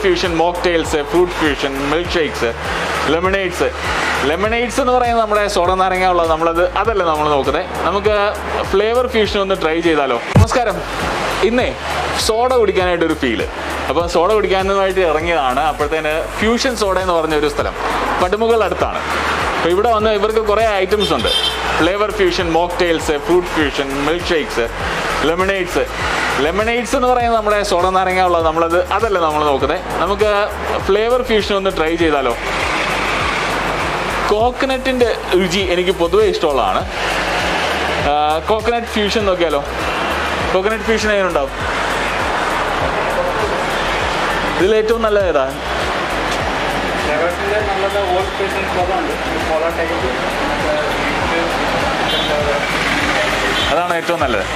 Fusion mocktails, fruit fusion, milk shakes, lemonades. Lemonades എന്ന് പറയുന്നത് നമ്മുടെ സോഡ നാരങ്ങ ഉള്ളത്, അതല്ല നമ്മൾ നോക്കുന്നത്. നമുക്ക് ഫ്ലേവർ ഫ്യൂഷൻ ഒന്ന് ട്രൈ ചെയ്താലോ? നമസ്കാരം. ഇന്നേ സോഡ കുടിക്കാനായിട്ടൊരു ഫീല്. അപ്പോൾ സോഡ കുടിക്കാനായിട്ട് ഇറങ്ങിയതാണ്. അപ്പോഴത്തേന് ഫ്യൂഷൻ സോഡ എന്ന് പറഞ്ഞൊരു സ്ഥലം പടുമുകൾ അടുത്താണ്. അപ്പോൾ ഇവിടെ വന്ന് ഇവർക്ക് കുറേ ഐറ്റംസ് ഉണ്ട്. Flavour fusion mocktails, fruit fusion, milk shakes, lemonades. Lemonades എന്ന് പറയുന്നത് നമ്മുടെ സോഡ നാരങ്ങ ഉള്ളത്, അതല്ല നമ്മൾ നോക്കുന്നത്. നമുക്ക് ഫ്ലേവർ ഫ്യൂഷൻ ഒന്ന് ട്രൈ ചെയ്താലോ? കോക്കനട്ടിൻ്റെ രുചി എനിക്ക് പൊതുവേ ഇഷ്ടമുള്ളതാണ്. കോക്കനട്ട് ഫ്യൂഷൻ നോക്കിയാലോ? കോക്കനട്ട് ഫ്യൂഷൻ എങ്ങനെ ഉണ്ടാവും? ഇതിലേറ്റവും നല്ലത് ഏതാ? അതാണ് ഏറ്റവും നല്ലത്.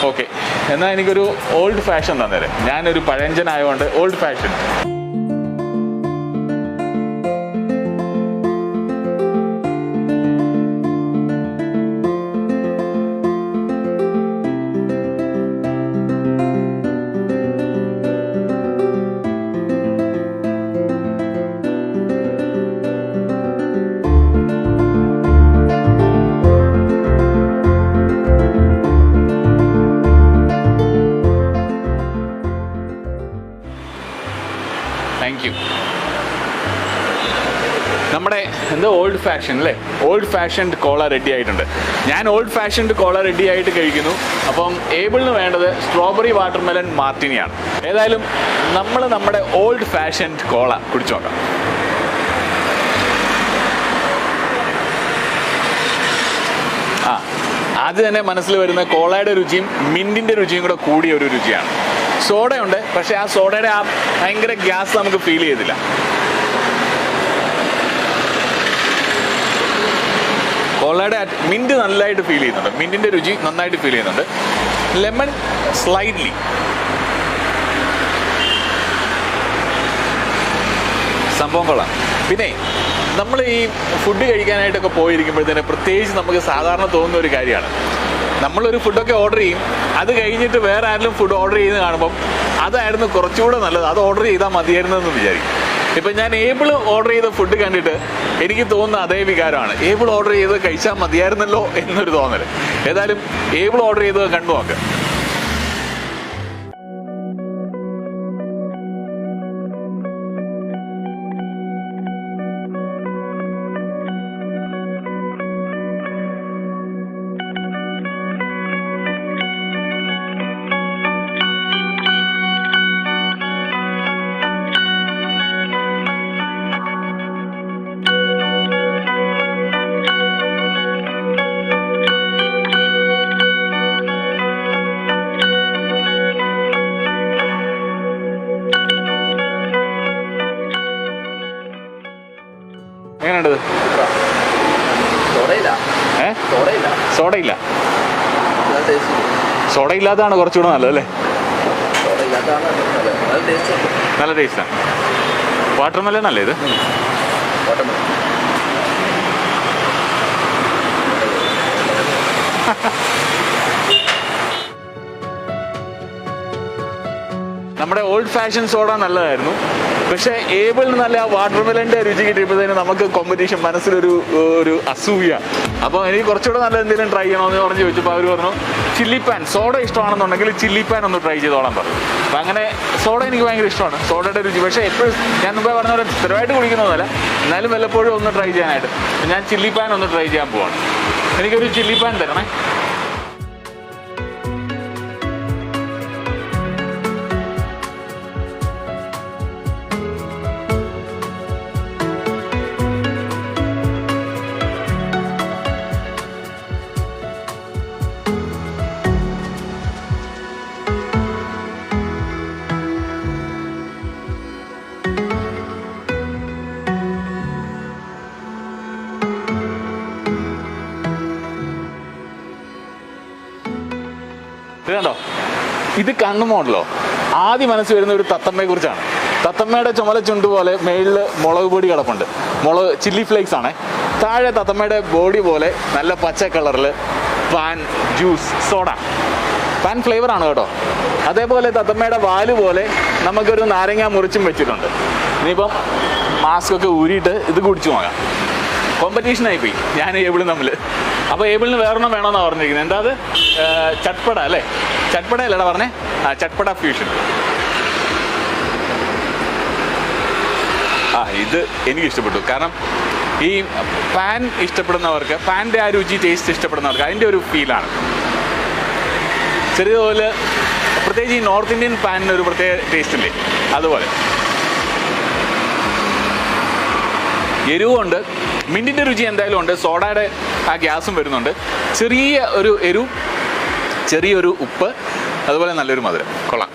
ഓക്കെ, എന്നാൽ എനിക്കൊരു ഓൾഡ് ഫാഷൻ തന്നേരെ. ഞാനൊരു പഴഞ്ചനായതുകൊണ്ട് ഓൾഡ് ഫാഷൻ. Thank you. നമ്മുടെ ഓൾഡ് ഫാഷൻ അല്ലേ? ഓൾഡ് ഫാഷൻഡ് കോള റെഡി ആയിട്ടുണ്ട്. ഞാൻ ഓൾഡ് ഫാഷൻഡ് കോള റെഡി ആയിട്ട് കഴിക്കുന്നു. അപ്പം ഏബിളിന് വേണ്ടത് സ്ട്രോബെറി വാട്ടർമെലൺ മാർട്ടിനിയാണ്. ഏതായാലും നമ്മൾ നമ്മുടെ ഓൾഡ് ഫാഷൻഡ് കോള കുടിച്ചു നോക്കാം. ആദ്യം തന്നെ മനസ്സിൽ വരുന്ന കോളയുടെ രുചിയും മിൻറ്റിൻ്റെ രുചിയും കൂടെ കൂടിയ ഒരു രുചിയാണ്. സോഡയുണ്ട്, പക്ഷേ ആ സോഡയുടെ ആ ഭയങ്കര ഗ്യാസ് നമുക്ക് ഫീൽ ചെയ്തില്ല. കോളയുടെ മിൻറ്റ് നല്ലതായിട്ട് ഫീൽ ചെയ്യുന്നുണ്ട്. മിൻറ്റിൻ്റെ രുചി നന്നായിട്ട് ഫീൽ ചെയ്യുന്നുണ്ട്. Lemon slightly. സംഭവം കൊള്ളാം. പിന്നെ നമ്മൾ ഈ ഫുഡ് കഴിക്കാനായിട്ടൊക്കെ പോയിരിക്കുമ്പോഴത്തേന് പ്രത്യേകിച്ച് നമുക്ക് സാധാരണ തോന്നുന്ന ഒരു കാര്യമാണ്, നമ്മളൊരു ഫുഡൊക്കെ ഓർഡർ ചെയ്യും, അത് കഴിഞ്ഞിട്ട് വേറെ ആരെങ്കിലും ഫുഡ് ഓർഡർ ചെയ്യുന്നത് കാണുമ്പം അതായിരുന്നു കുറച്ചുകൂടെ നല്ലത്, അത് ഓർഡർ ചെയ്താൽ മതിയായിരുന്നെന്ന് വിചാരിക്കും. ഇപ്പം ഞാൻ ഏബിൾ ഓർഡർ ചെയ്ത ഫുഡ് കണ്ടിട്ട് എനിക്ക് തോന്നുന്ന അതേ വികാരമാണ്. ഏബിൾ ഓർഡർ ചെയ്ത് കഴിച്ചാൽ മതിയായിരുന്നല്ലോ എന്നൊരു തോന്നൽ. ഏതായാലും ഏബിൾ ഓർഡർ ചെയ്തത് കണ്ടു നോക്കുക. എങ്ങനെയുണ്ടത്? സോഡയില്ല. സോഡ ഇല്ലാത്തതാണ് കുറച്ചുകൂടെ നല്ലത് അല്ലേ? നല്ല ടേസ്റ്റാണ്. വാട്ടർമെലൺ അല്ലേ ഇത്? നമ്മുടെ ഓൾഡ് ഫാഷൻ സോഡ നല്ലതായിരുന്നു, പക്ഷേ ഏബിളിന് നല്ല വാട്ടർമെലൻ്റെ രുചി കിട്ടിയപ്പോഴത്തേന് നമുക്ക് കോമ്പറ്റീഷൻ മനസ്സിലൊരു അസൂയ. അപ്പോൾ എനിക്ക് കുറച്ചുകൂടെ നല്ല എന്തെങ്കിലും ട്രൈ ചെയ്യണമെന്ന് പറഞ്ഞ് ചോദിച്ചപ്പോൾ അവർ പറഞ്ഞു ചില്ലി പാൻ. സോഡ ഇഷ്ടമാണെന്നുണ്ടെങ്കിൽ ചില്ലി പാൻ ഒന്ന് ട്രൈ ചെയ്തോളാൻ പറഞ്ഞു. അപ്പം അങ്ങനെ സോഡ എനിക്ക് ഭയങ്കര ഇഷ്ടമാണ്, സോഡയുടെ രുചി. പക്ഷേ എപ്പോഴും ഞാൻ മുമ്പേ പറഞ്ഞ പോലെ സ്ഥിരമായിട്ട് കുടിക്കുന്നതല്ല, എന്നാലും വല്ലപ്പോഴും ഒന്ന് ട്രൈ ചെയ്യാനായിട്ട് ഞാൻ ചില്ലി പാൻ ഒന്ന് ട്രൈ ചെയ്യാൻ പോവാണ്. എനിക്കൊരു ചില്ലി പാൻ തരണേ. ഇത് കണ്ടോ, ഇത് കണ്ണുമോണല്ലോ. ആദ്യം മനസ്സ് വരുന്ന ഒരു തത്തമ്മയെ കുറിച്ചാണ്. തത്തമ്മയുടെ ചുമല ചുണ്ട് പോലെ മേളിൽ മുളക് പൊടി കിടപ്പുണ്ട്. ചില്ലി ഫ്ലേക്സ് ആണ്. താഴെ തത്തമ്മയുടെ ബോഡി പോലെ നല്ല പച്ച കളറിൽ പാൻ ജ്യൂസ് സോഡ. പാൻ ഫ്ലേവറാണ് കേട്ടോ. അതേപോലെ തത്തമ്മയുടെ വാല് പോലെ നമുക്കൊരു നാരങ്ങ മുറിച്ചും വെച്ചിട്ടുണ്ട്. ഇനിയിപ്പം മാസ്കൊക്കെ ഊരിയിട്ട് ഇത് കുടിച്ചു നോക്കാം. കോമ്പറ്റീഷനായിപ്പോയി ഞാൻ ഏബിളും തമ്മിൽ. അപ്പോൾ ഏബിളിന് വേറൊന്നും വേണമെന്നാണ് പറഞ്ഞിരിക്കുന്നത്. എന്താ അത്? ചട്പട അല്ലേ? ചട്പട അല്ലേടാ പറഞ്ഞേ? ചട്പട ഫ്യൂഷൻ. ഇത് എനിക്ക് ഇഷ്ടപ്പെട്ടു. കാരണം ഈ പാൻ ഇഷ്ടപ്പെടുന്നവർക്ക്, പാൻ്റെ ആ രുചി ടേസ്റ്റ് ഇഷ്ടപ്പെടുന്നവർക്ക് അതിൻ്റെ ഒരു ഫീലാണ്. ചെറിയതുപോലെ പ്രത്യേകിച്ച് ഈ നോർത്ത് ഇന്ത്യൻ പാനിന് ഒരു പ്രത്യേക ടേസ്റ്റ് ഇല്ലേ, അതുപോലെ. എരിവുണ്ട്, മിൻറ്റിൻ്റെ രുചി എന്തായാലും ഉണ്ട്, സോഡയുടെ ആ ഗ്യാസും വരുന്നുണ്ട്, ചെറിയ ഒരു എരിവ്, ചെറിയൊരു ഉപ്പ്, അതുപോലെ നല്ലൊരു മധുരം. കൊള്ളാം.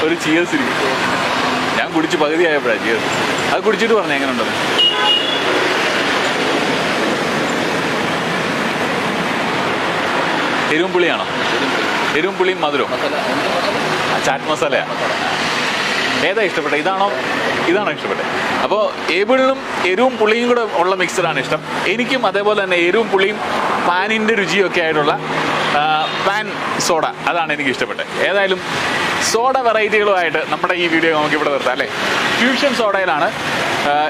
ഒരു ചിയേഴ്സ് ഇരിക്കും. ഞാൻ കുടിച്ച് പകുതിയായപ്പോഴാണ് ചിയേഴ്സ്. അത് കുടിച്ചിട്ട് പറഞ്ഞു എങ്ങനെ ഉണ്ടെന്ന്. എരിവും പുളിയാണോ? എരിവും പുളിയും മധുരവും. ചാറ്റ് മസാലയാണ്. ഏതാ ഇഷ്ടപ്പെട്ടത്? ഇതാണോ ഇഷ്ടപ്പെട്ടത്? അപ്പോൾ ഏബിളിനും എരിവും പുളിയും കൂടെ ഉള്ള മിക്സറാണ് ഇഷ്ടം. എനിക്കും അതേപോലെ തന്നെ എരിവും പുളിയും പാനിൻ്റെ രുചിയൊക്കെ ആയിട്ടുള്ള പാൻ സോഡ, അതാണ് എനിക്ക് ഇഷ്ടപ്പെട്ടത്. ഏതായാലും സോഡ വെറൈറ്റികളുമായിട്ട് നമ്മുടെ ഈ വീഡിയോ നമുക്ക് ഇവിടെ നിർത്താം അല്ലേ. ഫ്യൂഷൻ സോഡയിലാണ്.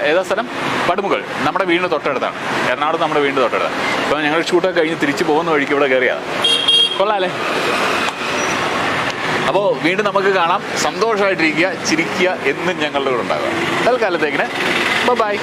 ഏതാ സ്ഥലം? പടുമുകൾ. നമ്മുടെ വീടിന് തൊട്ടടുത്താണ്. എറണാകുളത്ത് നമ്മുടെ വീടിന് തൊട്ടടുത്താണ്. അപ്പോൾ ഞങ്ങൾ ഷൂട്ടൊക്കെ കഴിഞ്ഞ് തിരിച്ച് പോകുന്ന വഴിക്ക് ഇവിടെ കയറിയാണ്. കൊള്ളാമല്ലേ? അപ്പോൾ വീണ്ടും നമുക്ക് കാണാം. സന്തോഷമായിട്ടിരിക്കുക, ചിരിക്കുക, എന്നും ഞങ്ങളുടെ കൂടെ ഉണ്ടാകുക. തൽക്കാലത്തേക്കിന് ബൈ.